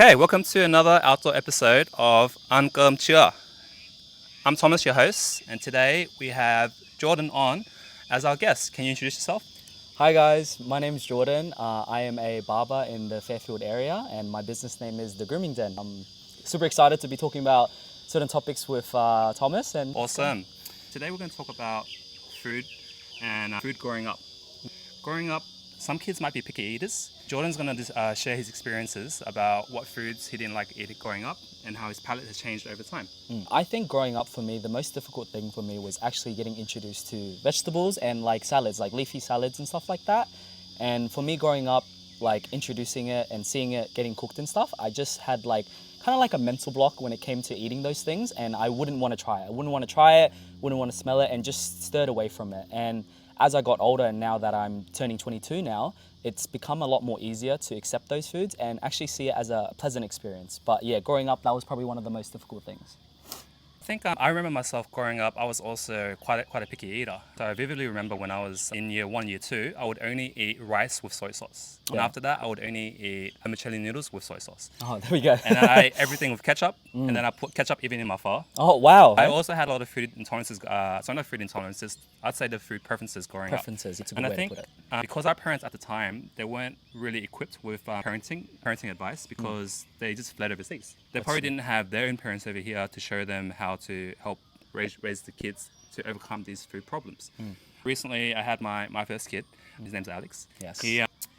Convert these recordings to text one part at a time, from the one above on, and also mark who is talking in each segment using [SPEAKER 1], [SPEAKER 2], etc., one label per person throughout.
[SPEAKER 1] Okay, welcome to another outdoor episode of Com Chua. I'm Thomas, your host, and today we have Jordan on as our guest. Can you introduce yourself?
[SPEAKER 2] Hi guys, my name is Jordan. I am a barber in the Fairfield area and my business name is The Grooming Den. I'm super excited to be talking about certain topics with Thomas and
[SPEAKER 1] Awesome. Today we're going to talk about food and food growing up. Growing up, some kids might be picky eaters. Jordan's going to share his experiences about what foods he didn't like eating growing up and how his palate has changed over time.
[SPEAKER 2] I think growing up for me, the most difficult thing for me was actually getting introduced to vegetables and like salads, like leafy salads and stuff like that. And for me growing up, like introducing it and seeing it getting cooked and stuff, I just had like kind of like a mental block when it came to eating those things, and I wouldn't want to try it. I wouldn't want to try it, wouldn't want to smell it, and just stirred away from it. And as I got older and now that I'm turning 22 now, it's become a lot more easier to accept those foods and actually see it as a pleasant experience. But yeah, growing up, that was probably one of the most difficult things.
[SPEAKER 1] I think I remember myself growing up, I was also quite a picky eater. So I vividly remember when I was in year 1, year 2, I would only eat rice with soy sauce. And
[SPEAKER 2] Yeah.
[SPEAKER 1] after that, I would only eat vermicelli noodles with soy sauce.
[SPEAKER 2] Oh, there we go.
[SPEAKER 1] And then I ate everything with ketchup, and then I put ketchup even in my pho.
[SPEAKER 2] Oh, wow.
[SPEAKER 1] I also had a lot of food intolerances, so not food intolerances, I'd say the food preferences growing
[SPEAKER 2] Preferences,
[SPEAKER 1] up.
[SPEAKER 2] it's a good
[SPEAKER 1] And I
[SPEAKER 2] way
[SPEAKER 1] think
[SPEAKER 2] to put it.
[SPEAKER 1] because our parents at the time, they weren't really equipped with parenting advice because they just fled overseas. They probably didn't have their own parents over here to show them how to help raise the kids to overcome these food problems. Recently, I had my first kid. His name's Alex.
[SPEAKER 2] Yes.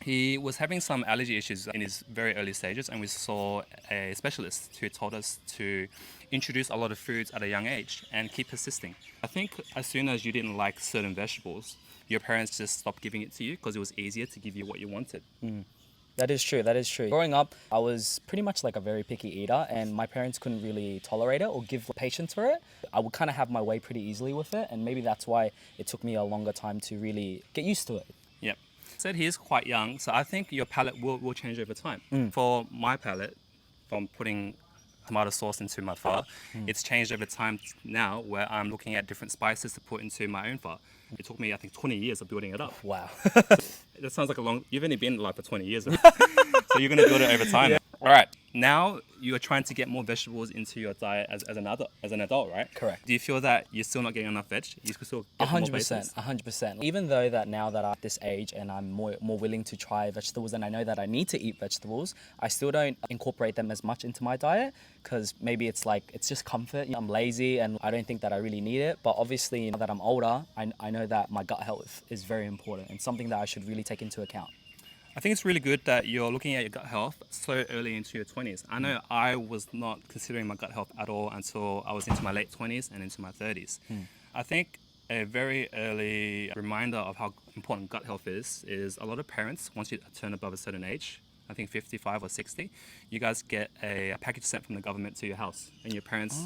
[SPEAKER 1] He was having some allergy issues in his very early stages, and we saw a specialist who told us to introduce a lot of foods at a young age and keep persisting. I think as soon as you didn't like certain vegetables, your parents just stopped giving it to you because it was easier to give you what you wanted.
[SPEAKER 2] That is true. That is true. Growing up, I was pretty much like a very picky eater, and my parents couldn't really tolerate it or give patience for it. I would kind of have my way pretty easily with it, and maybe that's why it took me a longer time to really get used to it.
[SPEAKER 1] Yep. Said he is quite young, so I think your palate will change over time. For my palate, from putting tomato sauce into my pho, it's changed over time now where I'm looking at different spices to put into my own pho. It took me, I think, 20 years of building it up.
[SPEAKER 2] Wow.
[SPEAKER 1] That sounds like you've only been alive for 20 years. So you're going to build it over time. Yeah. All right. Now you're trying to get more vegetables into your diet as an adult, right?
[SPEAKER 2] Correct.
[SPEAKER 1] Do you feel that you're still not getting enough veg? You could still get more
[SPEAKER 2] 100%,
[SPEAKER 1] places?
[SPEAKER 2] 100%. Even though that now that I'm at this age and I'm more willing to try vegetables and I know that I need to eat vegetables, I still don't incorporate them as much into my diet because maybe it's just comfort. I'm lazy and I don't think that I really need it. But obviously now that I'm older, I know that my gut health is very important and something that I should really take into account.
[SPEAKER 1] I think it's really good that you're looking at your gut health so early into your 20s. I know I was not considering my gut health at all until I was into my late 20s and into my 30s. I think a very early reminder of how important gut health is a lot of parents, once you turn above a certain age, I think 55 or 60, you guys get a package sent from the government to your house. And your parents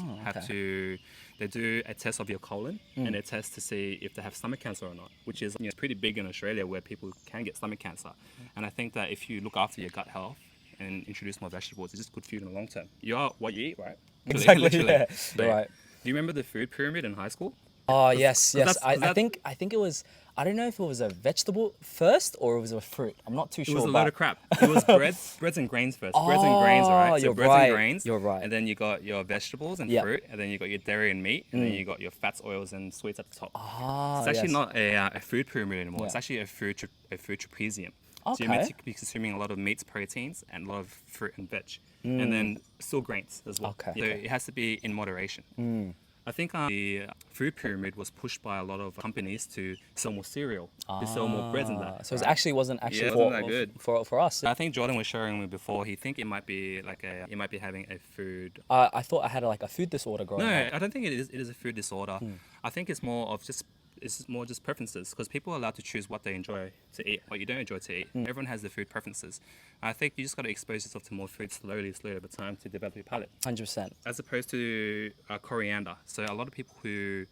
[SPEAKER 1] they do a test of your colon and a test to see if they have stomach cancer or not, which is pretty big in Australia where people can get stomach cancer. And I think that if you look after your gut health and introduce more vegetables, it's just good for you in the long term. You are what you eat, right?
[SPEAKER 2] Exactly,
[SPEAKER 1] Literally.
[SPEAKER 2] yeah.
[SPEAKER 1] But
[SPEAKER 2] Right.
[SPEAKER 1] Do you remember the food pyramid in high school?
[SPEAKER 2] Oh, yes.
[SPEAKER 1] that's-
[SPEAKER 2] I think it was, I don't know if it was a vegetable first or it was a fruit. I'm not too
[SPEAKER 1] It
[SPEAKER 2] sure.
[SPEAKER 1] was a
[SPEAKER 2] but
[SPEAKER 1] load of crap. It was breads and grains first. Breads and grains, right? So
[SPEAKER 2] you're
[SPEAKER 1] breads
[SPEAKER 2] right.
[SPEAKER 1] and grains.
[SPEAKER 2] You're right.
[SPEAKER 1] And then you got your vegetables and
[SPEAKER 2] Yep.
[SPEAKER 1] fruit, and then you got your dairy and meat, and then you got your fats, oils, and sweets at the top. It's actually
[SPEAKER 2] yes.
[SPEAKER 1] not a food pyramid anymore. It's
[SPEAKER 2] Yeah.
[SPEAKER 1] actually a food trapezium. So
[SPEAKER 2] Okay.
[SPEAKER 1] you're meant to be consuming a lot of meats, proteins, and a lot of fruit and veg, and then still grains as well.
[SPEAKER 2] Okay.
[SPEAKER 1] So it has to be in moderation. I think the food pyramid was pushed by a lot of companies to sell more cereal, to sell more breads and that.
[SPEAKER 2] So it
[SPEAKER 1] right?
[SPEAKER 2] actually wasn't actually
[SPEAKER 1] it wasn't that good.
[SPEAKER 2] for us.
[SPEAKER 1] I think Jordan was showing me before. He think it might be it might be having a food.
[SPEAKER 2] I thought I had like a food disorder growing
[SPEAKER 1] No,
[SPEAKER 2] up.
[SPEAKER 1] I don't think it is. It is a food disorder. I think it's more of just preferences because people are allowed to choose what they enjoy to eat, what you don't enjoy to eat. Everyone has their food preferences. I think you just got to expose yourself to more food slowly over time to develop your palate.
[SPEAKER 2] 100%.
[SPEAKER 1] As opposed to coriander. So a lot of people who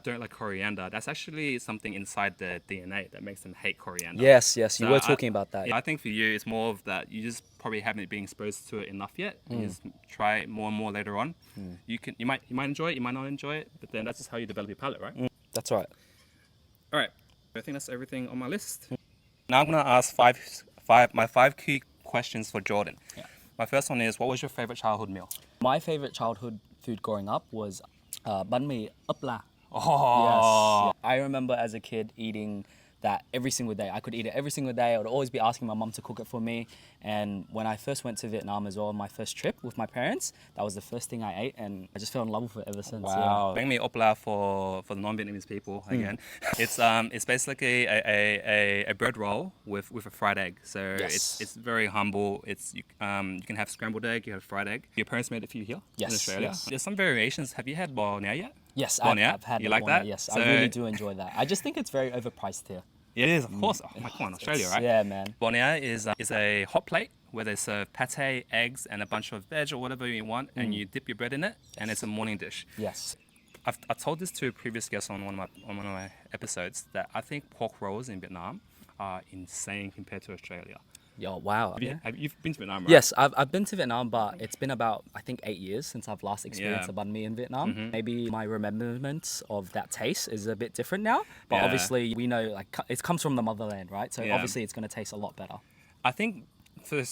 [SPEAKER 1] don't like coriander, that's actually something inside their DNA that makes them hate coriander.
[SPEAKER 2] Yes, you
[SPEAKER 1] So
[SPEAKER 2] were talking about that.
[SPEAKER 1] Yeah, I think for you, it's more of that you just probably haven't been exposed to it enough yet. You just try it more and more later on. You might enjoy it, you might not enjoy it, but then that's just how you develop your palate, right?
[SPEAKER 2] That's right.
[SPEAKER 1] All right, I think that's everything on my list. Now I'm gonna ask my five key questions for Jordan.
[SPEAKER 2] Yeah.
[SPEAKER 1] My first one is, what was your favorite childhood meal?
[SPEAKER 2] My favorite childhood food growing up was banh mi ấp la.
[SPEAKER 1] Oh,
[SPEAKER 2] Yes. I remember as a kid eating that every single day. I could eat it every single day. I would always be asking my mum to cook it for me. And when I first went to Vietnam as well, my first trip with my parents, that was the first thing I ate, and I just fell in love with it ever since.
[SPEAKER 1] wow. Bánh mì ốp la for the non-Vietnamese people again. It's basically a bread roll with a fried egg. So
[SPEAKER 2] Yes.
[SPEAKER 1] it's very humble. You can have scrambled egg, you have fried egg. Your parents made it for you here in
[SPEAKER 2] Yes,
[SPEAKER 1] Australia.
[SPEAKER 2] yes.
[SPEAKER 1] There's some variations. Have you had bò nè yet?
[SPEAKER 2] Yes,
[SPEAKER 1] Bò
[SPEAKER 2] I've,
[SPEAKER 1] nè?
[SPEAKER 2] I've had
[SPEAKER 1] You
[SPEAKER 2] the
[SPEAKER 1] like
[SPEAKER 2] one,
[SPEAKER 1] that?
[SPEAKER 2] Yes,
[SPEAKER 1] So-
[SPEAKER 2] I really do enjoy that. I just think it's very overpriced here.
[SPEAKER 1] It is, of course. Oh my God, Australia, right?
[SPEAKER 2] Yeah, man.
[SPEAKER 1] Bò nè is a hot plate where they serve pate, eggs, and a bunch of veg or whatever you want, and you dip your bread in it, and it's a morning dish.
[SPEAKER 2] Yes.
[SPEAKER 1] I've told this to a previous guest on one of my episodes that I think pork rolls in Vietnam are insane compared to Australia.
[SPEAKER 2] Yo, wow.
[SPEAKER 1] You've been to Vietnam, right?
[SPEAKER 2] Yes, I've been to Vietnam, but it's been about, I think, 8 years since I've last experienced
[SPEAKER 1] Yeah.
[SPEAKER 2] a banh mi in Vietnam. Maybe my remembrance of that taste is a bit different now. But
[SPEAKER 1] Yeah.
[SPEAKER 2] obviously, we know like it comes from the motherland, right? So
[SPEAKER 1] Yeah.
[SPEAKER 2] obviously, it's going to taste a lot better.
[SPEAKER 1] I think so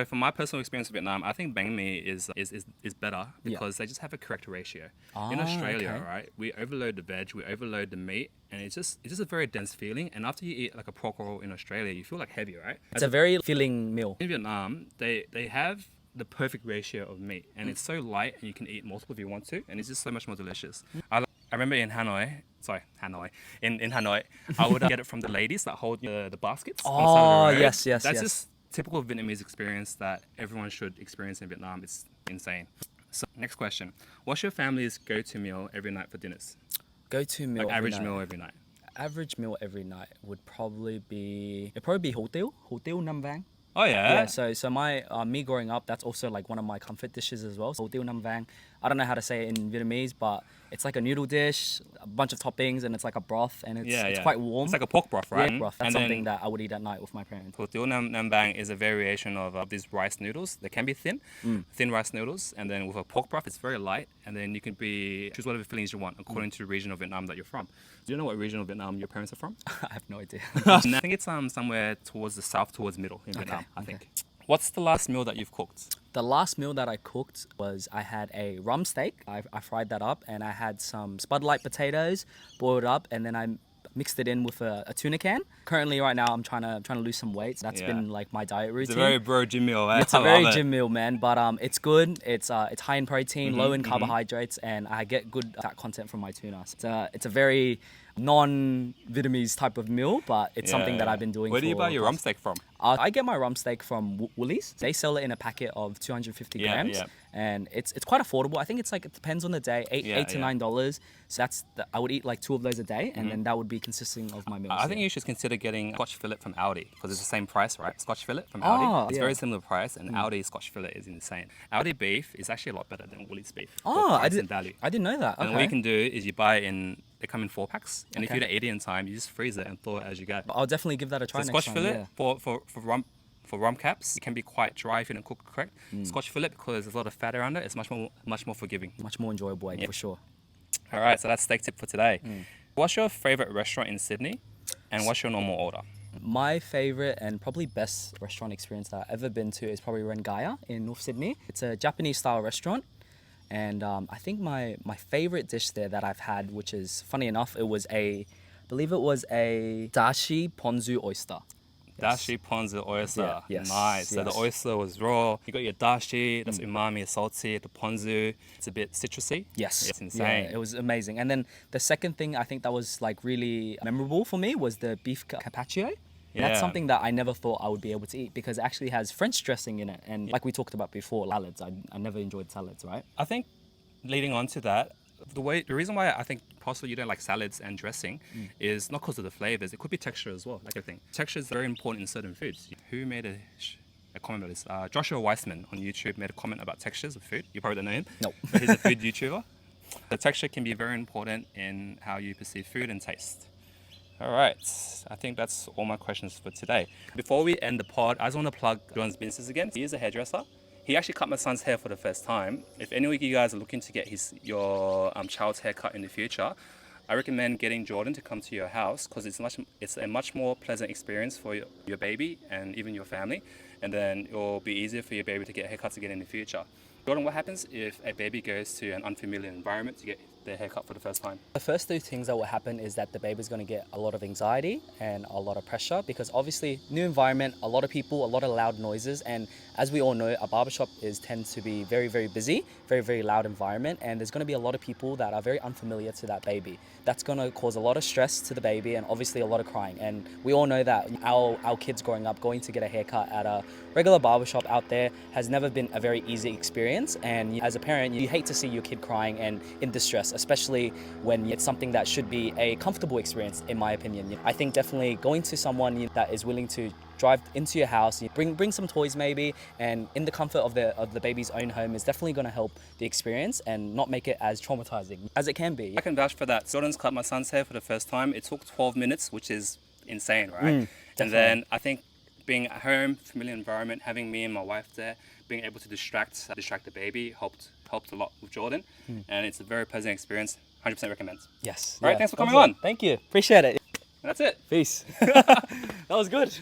[SPEAKER 1] from my personal experience with Vietnam, I think bánh mì is better because they just have a correct ratio. In
[SPEAKER 2] Ah,
[SPEAKER 1] Australia,
[SPEAKER 2] okay.
[SPEAKER 1] right, we overload the veg, we overload the meat, and it's just a very dense feeling. And after you eat like a pork roll in Australia, you feel like heavy, right?
[SPEAKER 2] It's a very filling meal.
[SPEAKER 1] In Vietnam, they have the perfect ratio of meat, and it's so light, and you can eat multiple if you want to, and it's just so much more delicious. I remember in Hanoi, in Hanoi, I would get it from the ladies that hold the baskets. on the side of the
[SPEAKER 2] Oh,
[SPEAKER 1] road.
[SPEAKER 2] yes, yes,
[SPEAKER 1] That's
[SPEAKER 2] yes.
[SPEAKER 1] just typical Vietnamese experience that everyone should experience in Vietnam. It's insane. So next question: what's your family's go-to meal every night for dinners?
[SPEAKER 2] Go-to meal.
[SPEAKER 1] Like
[SPEAKER 2] every
[SPEAKER 1] average
[SPEAKER 2] night.
[SPEAKER 1] meal every night.
[SPEAKER 2] Average meal every night would probably be hủ tiếu Nam Vang.
[SPEAKER 1] Oh yeah.
[SPEAKER 2] Yeah, so my me growing up, that's also like one of my comfort dishes as well. So Tiêu Nam Vang. I don't know how to say it in Vietnamese, but it's like a noodle dish, a bunch of toppings, and it's like a broth, and it's quite warm.
[SPEAKER 1] It's like a pork broth, right?
[SPEAKER 2] Yeah, broth. That's
[SPEAKER 1] And
[SPEAKER 2] something
[SPEAKER 1] then
[SPEAKER 2] that I would eat at night with my parents.
[SPEAKER 1] Hủ tiếu Nam Bang is a variation of these rice noodles. They can be thin rice noodles, and then with a pork broth, it's very light, and then you can choose whatever fillings you want according to the region of Vietnam that you're from. Do you know what region of Vietnam your parents are from?
[SPEAKER 2] I have no idea.
[SPEAKER 1] I think it's somewhere towards the south, towards middle in Vietnam. I think. What's the last meal that you've cooked?
[SPEAKER 2] The last meal that I cooked was I had a rum steak. I fried that up, and I had some spudlight potatoes, boiled up, and then I mixed it in with a tuna can. Currently, right now, I'm trying to lose some weight. That's
[SPEAKER 1] Yeah.
[SPEAKER 2] been like my diet routine.
[SPEAKER 1] It's a very bro gym meal, eh?
[SPEAKER 2] It's a very gym meal, man. But it's good. It's high in protein, low in carbohydrates, and I get good fat content from my tuna. So it's a very non-Vietnamese type of meal, but it's something that I've been doing.
[SPEAKER 1] Where do you
[SPEAKER 2] for
[SPEAKER 1] buy your
[SPEAKER 2] the
[SPEAKER 1] rum
[SPEAKER 2] past-
[SPEAKER 1] steak from?
[SPEAKER 2] I get my rum steak from Woolies. They sell it in a packet of 250
[SPEAKER 1] Yeah,
[SPEAKER 2] grams,
[SPEAKER 1] yeah.
[SPEAKER 2] and it's quite affordable. I think it's like it depends on the day, eight to
[SPEAKER 1] Yeah.
[SPEAKER 2] $9. So I would eat like 2 of those a day, and then that would be consisting of my meals.
[SPEAKER 1] I think you should consider getting Scotch fillet from Aldi because it's the same price, right? Scotch fillet from
[SPEAKER 2] Oh,
[SPEAKER 1] Aldi. It's
[SPEAKER 2] yeah.
[SPEAKER 1] very similar price, and Aldi Scotch fillet is insane. Aldi beef is actually a lot better than Woolies beef. for
[SPEAKER 2] Oh,
[SPEAKER 1] price and value.
[SPEAKER 2] I didn't know that.
[SPEAKER 1] And what you can do is you buy it in. They come in 4 packs, and if
[SPEAKER 2] Okay.
[SPEAKER 1] you don't eat it in time, you just freeze it and thaw it as you go.
[SPEAKER 2] I'll definitely give that a try
[SPEAKER 1] So
[SPEAKER 2] next
[SPEAKER 1] Scotch
[SPEAKER 2] time.
[SPEAKER 1] fillet
[SPEAKER 2] Yeah.
[SPEAKER 1] for rum caps, it can be quite dry if you don't cook it correct. Scotch fillet, because there's a lot of fat around it, it's much more forgiving.
[SPEAKER 2] Much more enjoyable, for sure.
[SPEAKER 1] All right, so that's steak tip for today. What's your favorite restaurant in Sydney, and what's your normal order?
[SPEAKER 2] My favorite and probably best restaurant experience that I've ever been to is probably Rengaya in North Sydney. It's a Japanese style restaurant. And I think my favorite dish there that I've had, which is funny enough, I believe it was a dashi ponzu oyster. Yes.
[SPEAKER 1] Dashi ponzu oyster.
[SPEAKER 2] Yeah, yes,
[SPEAKER 1] Nice. So the
[SPEAKER 2] yes.
[SPEAKER 1] oyster was raw. You got your dashi, that's umami, it's salty. The ponzu, it's a bit citrusy.
[SPEAKER 2] Yes.
[SPEAKER 1] It's insane.
[SPEAKER 2] Yeah, it was amazing. And then the second thing I think that was like really memorable for me was the beef carpaccio. And that's
[SPEAKER 1] Yeah.
[SPEAKER 2] something that I never thought I would be able to eat because it actually has French dressing in it. And like we talked about before, salads. I never enjoyed salads, right?
[SPEAKER 1] I think leading on to that, the reason why I think possibly you don't like salads and dressing is not because of the flavors. It could be texture as well, like everything. Texture is very important in certain foods. Who made a comment about this? Joshua Weissman on YouTube made a comment about textures of food. You probably don't know him.
[SPEAKER 2] Nope.
[SPEAKER 1] But he's a food YouTuber. The texture can be very important in how you perceive food and taste. All right, I think that's all my questions for today. Before we end the pod, I just want to plug John's business again. He is a hairdresser. He actually cut my son's hair for the first time. If any of you guys are looking to get your child's hair cut in the future, I recommend getting Jordan to come to your house because it's a much more pleasant experience for your baby and even your family. and then it will be easier for your baby to get haircuts again in the future. Jordan, what happens if a baby goes to an unfamiliar environment to get their haircut for the first time?
[SPEAKER 2] The first two things that will happen is that the baby's going to get a lot of anxiety and a lot of pressure because obviously new environment, a lot of people, a lot of loud noises, and as we all know, a barbershop tends to be very, very busy, very, very loud environment, and there's going to be a lot of people that are very unfamiliar to that baby. That's going to cause a lot of stress to the baby and obviously a lot of crying. And we all know that our kids growing up going to get a haircut at a regular barbershop out there has never been a very easy experience. And as a parent, you hate to see your kid crying and in distress, especially when it's something that should be a comfortable experience, in my opinion. I think definitely going to someone that is willing to drive into your house, bring some toys maybe, and in the comfort of the baby's own home is definitely going to help the experience and not make it as traumatizing as it can be.
[SPEAKER 1] I can vouch for that. Jordan's cut my son's hair for the first time. It took 12 minutes, which is insane, right? And then I think being at home, familiar environment, having me and my wife there, being able to distract the baby helped a lot with Jordan, and it's a very pleasant experience. 100% recommend.
[SPEAKER 2] Yes.
[SPEAKER 1] All right, thanks for coming on.
[SPEAKER 2] Thank you. Appreciate it.
[SPEAKER 1] That's it.
[SPEAKER 2] Peace. That was good.